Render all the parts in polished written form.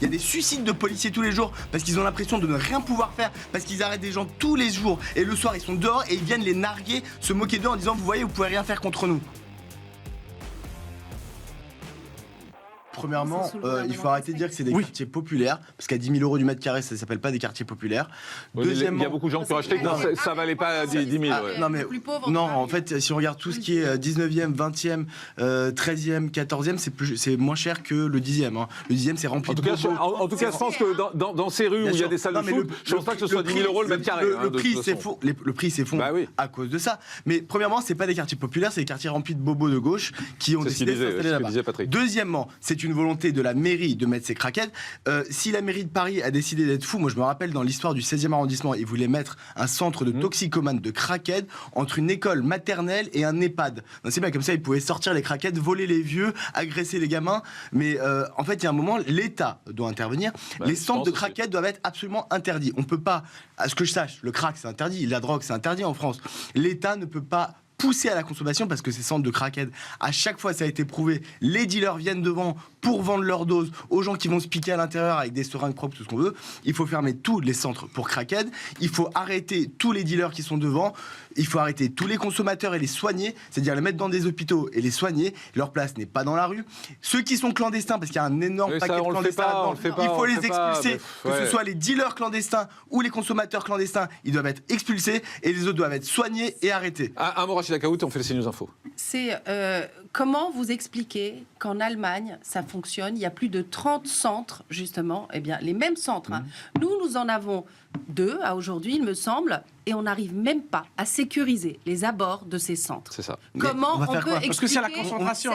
Il y a des suicides de policiers tous les jours parce qu'ils ont l'impression de ne rien pouvoir faire, parce qu'ils arrêtent des gens tous les jours et le soir ils sont dehors et ils viennent les narguer, se moquer d'eux en disant vous voyez vous pouvez rien faire contre nous. Premièrement, il faut arrêter de dire que c'est des quartiers populaires, parce qu'à 10 000 euros du mètre carré, ça ne s'appelle pas des quartiers populaires. Deuxièmement, il y a beaucoup de gens qui ont acheté que ça ne valait pas 10 000. Non, mais, non, en fait, si on regarde tout ce qui est 19e, 20e, 13e, 14e, c'est moins cher que le 10e. Hein. Le 10e, c'est rempli de bobos. En tout cas, je pense que dans ces rues où il y a des salles de foot, je ne pense pas que ce soit 10 000 euros le mètre carré. Le prix s'effondre à cause de ça. Mais premièrement, ce n'est pas des quartiers populaires, c'est des quartiers remplis de bobos de gauche qui ont décidé de s'installer là-bas. Deuxièmement, c'est une volonté de la mairie de mettre ses craquettes. Si la mairie de Paris a décidé d'être fou, moi je me rappelle dans l'histoire du 16e arrondissement, ils voulaient mettre un centre de toxicomanes de craquettes entre une école maternelle et un EHPAD. C'est bien, comme ça ils pouvaient sortir les craquettes, voler les vieux, agresser les gamins. Mais en fait, il y a un moment, l'État doit intervenir. Les centres de craquettes doivent être absolument interdits. On peut pas, à ce que je sache, le crack c'est interdit, la drogue c'est interdit en France. L'État ne peut pas pousser à la consommation parce que ces centres de craquettes, à chaque fois ça a été prouvé, les dealers viennent devant pour vendre leur dose aux gens qui vont se piquer à l'intérieur avec des seringues propres, tout ce qu'on veut. Il faut fermer tous les centres pour craquettes, il faut arrêter tous les dealers qui sont devant, il faut arrêter tous les consommateurs et les soigner, c'est-à-dire les mettre dans des hôpitaux et les soigner. Leur place n'est pas dans la rue. Ceux qui sont clandestins, parce qu'il y a un énorme paquet de clandestins là-dedans, il faut les expulser, que ce soit les dealers clandestins ou les consommateurs clandestins, ils doivent être expulsés et les autres doivent être soignés et arrêtés. Un mot, Rachida Kaout, on fait le CNews Info. C'est comment vous expliquez qu'en Allemagne, ça fonctionne, il y a plus de 30 centres, justement, eh bien, les mêmes centres. Hein. Nous en avons 2 à aujourd'hui, il me semble, et on n'arrive même pas à sécuriser les abords de ces centres. C'est ça. Comment on peut expliquer Parce que c'est la concentration.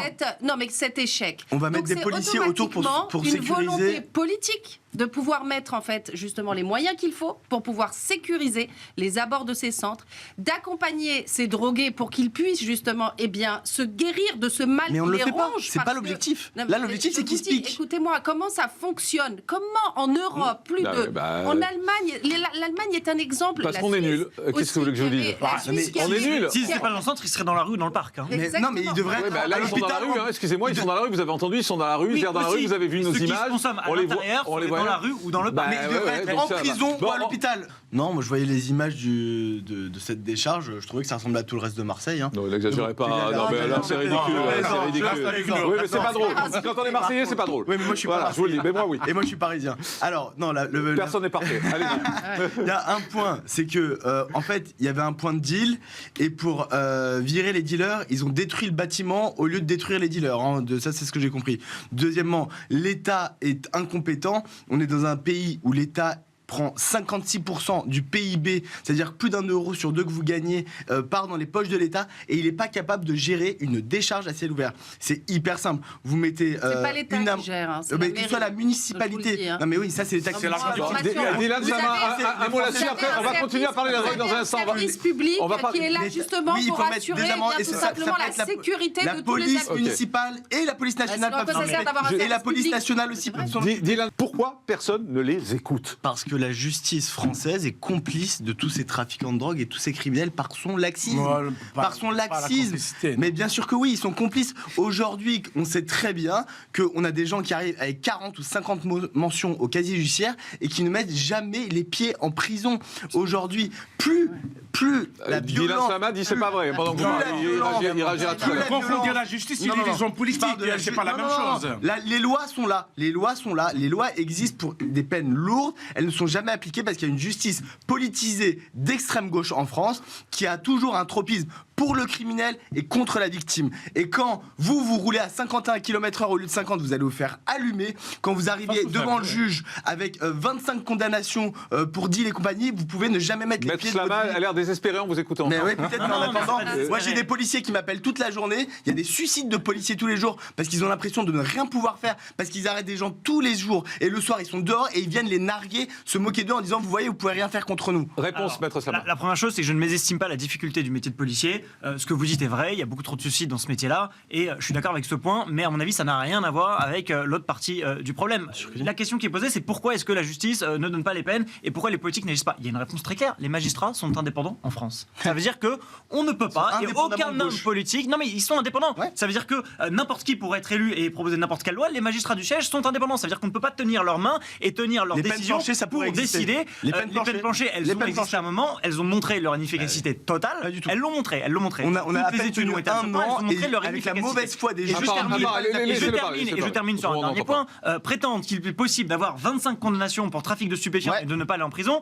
cet échec. On va mettre des policiers autour pour sécuriser. Une volonté politique de pouvoir mettre en fait justement les moyens qu'il faut pour pouvoir sécuriser les abords de ces centres, d'accompagner ces drogués pour qu'ils puissent justement se guérir de ce mal mais on qui le les fait ronge. Pas. C'est pas l'objectif. Là, l'objectif c'est qu'ils se piquent. Écoutez-moi, comment ça fonctionne? Comment en Europe, en Allemagne, l'Allemagne est un exemple. Parce qu'on est nul. Qu'est-ce que vous voulez que je vous dise? On est nul. S'ils n'étaient pas dans le centre, ils seraient dans la rue ou dans le parc. Hein. Non, mais ils devraient être là, ils sont dans la rue. Excusez-moi, ils sont dans la rue. Vous avez entendu, ils sont dans la rue. Dans la rue, vous avez vu nos images. On les voit dans la rue ou dans le parc. Mais ils devraient être en prison ou à l'hôpital. Non, moi je voyais les images de cette décharge. Je trouvais que ça ressemblait à tout le reste de Marseille. Non, n'exagérez pas. Non, mais alors c'est ridicule. Oui, mais c'est pas drôle. Quand on est Marseillais, c'est pas drôle. Oui, mais moi je suis pas. Je vous le dis. Mais moi, oui. Et moi je suis parisien. Alors, non, personne n'est parfait. Allez-y. Il y a un point, c'est que en fait, il y avait un point de deal et pour virer les dealers, ils ont détruit le bâtiment au lieu de détruire les dealers. Hein. Ça, c'est ce que j'ai compris. Deuxièmement, l'État est incompétent. On est dans un pays où l'État prend 56% du PIB, c'est-à-dire plus d'1 euro sur 2 que vous gagnez, part dans les poches de l'État et il n'est pas capable de gérer une décharge à ciel ouvert. C'est hyper simple. Vous mettez c'est pas l'État qui gère, hein, c'est que ce soit la municipalité. Non mais oui, ça c'est l'État qui gère. Dylan, un mot là-dessus. Après, on va continuer à parler de la drogue dans un instant. Service public qui est là justement pour assurer tout simplement la sécurité de tous les habitants. La police municipale et la police nationale et la police nationale aussi. Dylan, pourquoi personne ne les écoute? Parce que la justice française est complice de tous ces trafiquants de drogue et tous ces criminels par son laxisme. Mais bien sûr que oui, ils sont complices. Aujourd'hui, on sait très bien qu'on a des gens qui arrivent avec 40 ou 50 mentions au casier judiciaire et qui ne mettent jamais les pieds en prison. Aujourd'hui, plus la violence... Dylan Sama dit c'est pas vrai. Pendant que il réagira tout à l'heure. Confondre la justice et les hommes politiques, c'est pas la même chose. Les lois sont là. Les lois existent pour des peines lourdes. Elles ne sont jamais appliquées parce qu'il y a une justice politisée d'extrême gauche en France qui a toujours un tropisme pour le criminel et contre la victime. Et quand vous roulez à 51 km/h au lieu de 50, vous allez vous faire allumer. Quand vous arrivez devant le juge avec 25 condamnations pour deal et compagnie, vous pouvez ne jamais mettre les pieds de votre vie. Elle a l'air désespérée en vous écoutant. Mais oui, peut-être, mais en attendant, moi j'ai des policiers qui m'appellent toute la journée. Il y a des suicides de policiers tous les jours parce qu'ils ont l'impression de ne rien pouvoir faire, parce qu'ils arrêtent des gens tous les jours. Et le soir, ils sont dehors et ils viennent les narguer, se moquer d'eux en disant vous voyez, vous pouvez rien faire contre nous. Réponse, Maître Sama. La première chose, c'est que je ne mésestime pas la difficulté du métier de policier. ce que vous dites est vrai, il y a beaucoup trop de suicides dans ce métier-là, et je suis d'accord avec ce point, mais à mon avis, ça n'a rien à voir avec l'autre partie du problème. La question qui est posée, c'est pourquoi est-ce que la justice ne donne pas les peines, et pourquoi les politiques n'agissent pas? Il y a une réponse très claire, les magistrats sont indépendants en France. Ça veut dire qu'on ne peut pas, et aucun homme politique... Non mais ils sont indépendants. Ouais. Ça veut dire que n'importe qui pourrait être élu et proposer n'importe quelle loi, les magistrats du siège sont indépendants. Ça veut dire qu'on ne peut pas tenir leurs mains et tenir leurs décisions pour décider. Les peines planchées, elles ont existé à un moment, elles ont montré leur inefficacité totale. Elles l'ont montré. On a à peine tenu un an avec la mauvaise foi des juges. Et je termine sur un dernier point. Prétendre qu'il est possible d'avoir 25 condamnations pour trafic de stupéfiants et de ne pas aller en prison.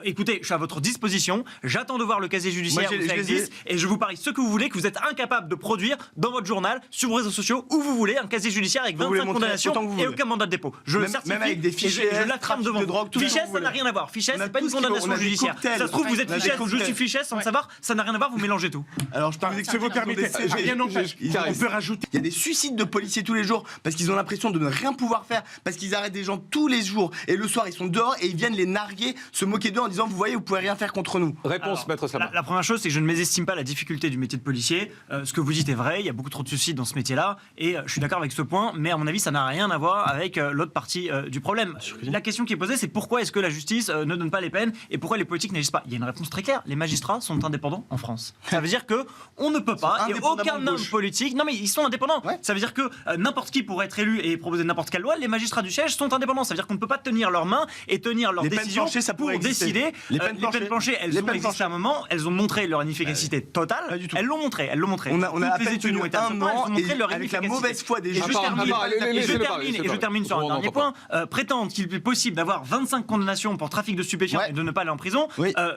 Écoutez, je suis à votre disposition. J'attends de voir le casier judiciaire où ça existe et je vous parie ce que vous voulez, que vous êtes incapable de produire dans votre journal, sur vos réseaux sociaux, où vous voulez, un casier judiciaire avec 25 condamnations et aucun mandat de dépôt. Je le certifie. Même avec des fichiers, je l'attame devant vous. Fichesse, ça n'a rien à voir. Fichesse, c'est pas une condamnation judiciaire. Ça se trouve, vous êtes fichesse ou je suis fichesse sans le savoir, ça n'a rien à voir, vous mélangez tout. Alors, je pense que vous permettez, rien n'empêche. On peut rajouter. Il y a des suicides de policiers tous les jours parce qu'ils ont l'impression de ne rien pouvoir faire, parce qu'ils arrêtent des gens tous les jours et le soir ils sont dehors et ils viennent les narguer, se moquer d'eux en disant vous voyez, vous pouvez rien faire contre nous. Réponse, maître Sabat. La première chose, c'est que je ne mésestime pas la difficulté du métier de policier. Ce que vous dites est vrai, il y a beaucoup trop de suicides dans ce métier-là, et je suis d'accord avec ce point, mais à mon avis, ça n'a rien à voir avec l'autre partie du problème. La question qui est posée, c'est pourquoi est-ce que la justice ne donne pas les peines et pourquoi les politiques n'agissent pas? Il y a une réponse très claire, les magistrats sont indépendants en France. Ça veut dire que on ne peut pas, et aucun homme politique... Non mais ils sont indépendants. Ça veut dire que n'importe qui pourrait être élu et proposer n'importe quelle loi, les magistrats du siège sont indépendants. Ça veut dire qu'on ne peut pas tenir leurs mains et tenir leurs décisions pour décider. Les peines planchées, elles ont existé à un moment, elles ont montré leur inefficacité totale. Elles l'ont montré. On a à peine tenu un an avec la mauvaise foi des juges. Et je termine sur un dernier point. Prétendre qu'il est possible d'avoir 25 condamnations pour trafic de stupéfiants et de ne pas aller en prison.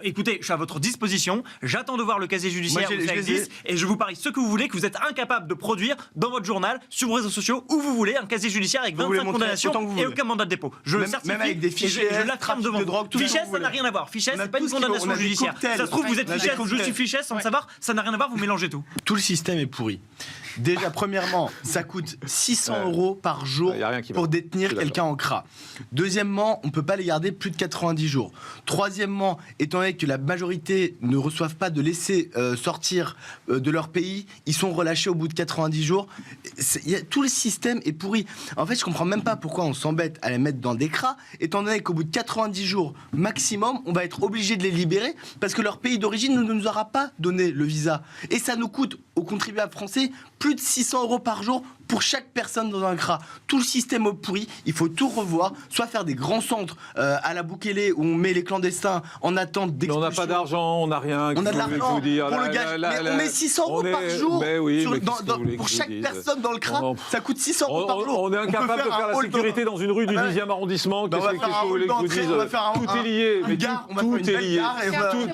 Écoutez, je suis à votre disposition. J'attends de voir le casier judiciaire où ça existe et je vous parie ce que vous voulez, que vous êtes incapable de produire dans votre journal, sur vos réseaux sociaux, où vous voulez, un casier judiciaire avec 25 condamnations et aucun mandat de dépôt. Je le certifie. Même avec des fichiers, je l'attame devant vous. Fichesse, ça n'a rien à voir. Fichesse, c'est pas une condamnation judiciaire. Ça se trouve, vous êtes fichesse ou je suis fichesse sans le savoir, ça n'a rien à voir, vous mélangez tout. Tout le système est pourri. Déjà, premièrement, ça coûte 600 € par jour pour détenir quelqu'un en CRA. Deuxièmement, on ne peut pas les garder plus de 90 jours. Troisièmement, étant donné que la majorité ne reçoivent pas de laisser sortir de leur pays, ils sont relâchés au bout de 90 jours. Tout le système est pourri. En fait, je ne comprends même pas pourquoi on s'embête à les mettre dans des CRA, étant donné qu'au bout de 90 jours maximum, on va être obligé de les libérer parce que leur pays d'origine ne nous aura pas donné le visa. Et ça nous coûte, aux contribuables français, plus de 600 € par jour pour chaque personne dans un CRA. Tout le système est pourri, il faut tout revoir, soit faire des grands centres à la Boukélé où on met les clandestins en attente d'expulsion. On n'a pas d'argent, on n'a rien. On a de l'argent pour le gage, mais on met 600 € par jour pour chaque personne dans le CRA. Ça coûte 600 € par jour. On est incapable de faire la sécurité dans une rue du 10e arrondissement. Qu'est-ce que vous voulez que je vous dise? Tout est lié.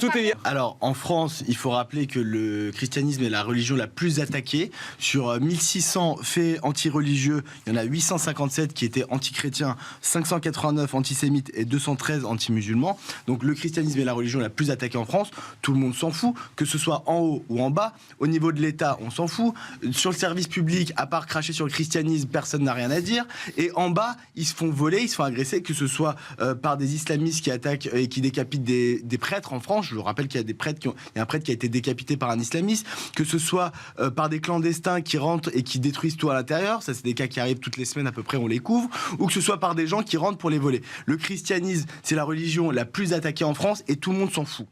Tout est lié. Alors, en France, il faut rappeler que le christianisme est la religion la plus attaquée. Sur 1600 faits anti-religieux, il y en a 857 qui étaient anti-chrétiens, 589 antisémites et 213 anti-musulmans. Donc le christianisme est la religion la plus attaquée en France. Tout le monde s'en fout, que ce soit en haut ou en bas. Au niveau de l'État, on s'en fout. Sur le service public, à part cracher sur le christianisme, personne n'a rien à dire. Et en bas, ils se font voler, ils se font agresser, que ce soit par des islamistes qui attaquent et qui décapitent des prêtres en France. Je vous rappelle qu'il y a des prêtres il y a un prêtre qui a été décapité par un islamiste. Que ce soit par des clandestins qui rentrent et qui détruisent tout à l'intérieur, ça c'est des cas qui arrivent toutes les semaines à peu près, on les couvre, ou que ce soit par des gens qui rentrent pour les voler. Le christianisme, c'est la religion la plus attaquée en France et tout le monde s'en fout.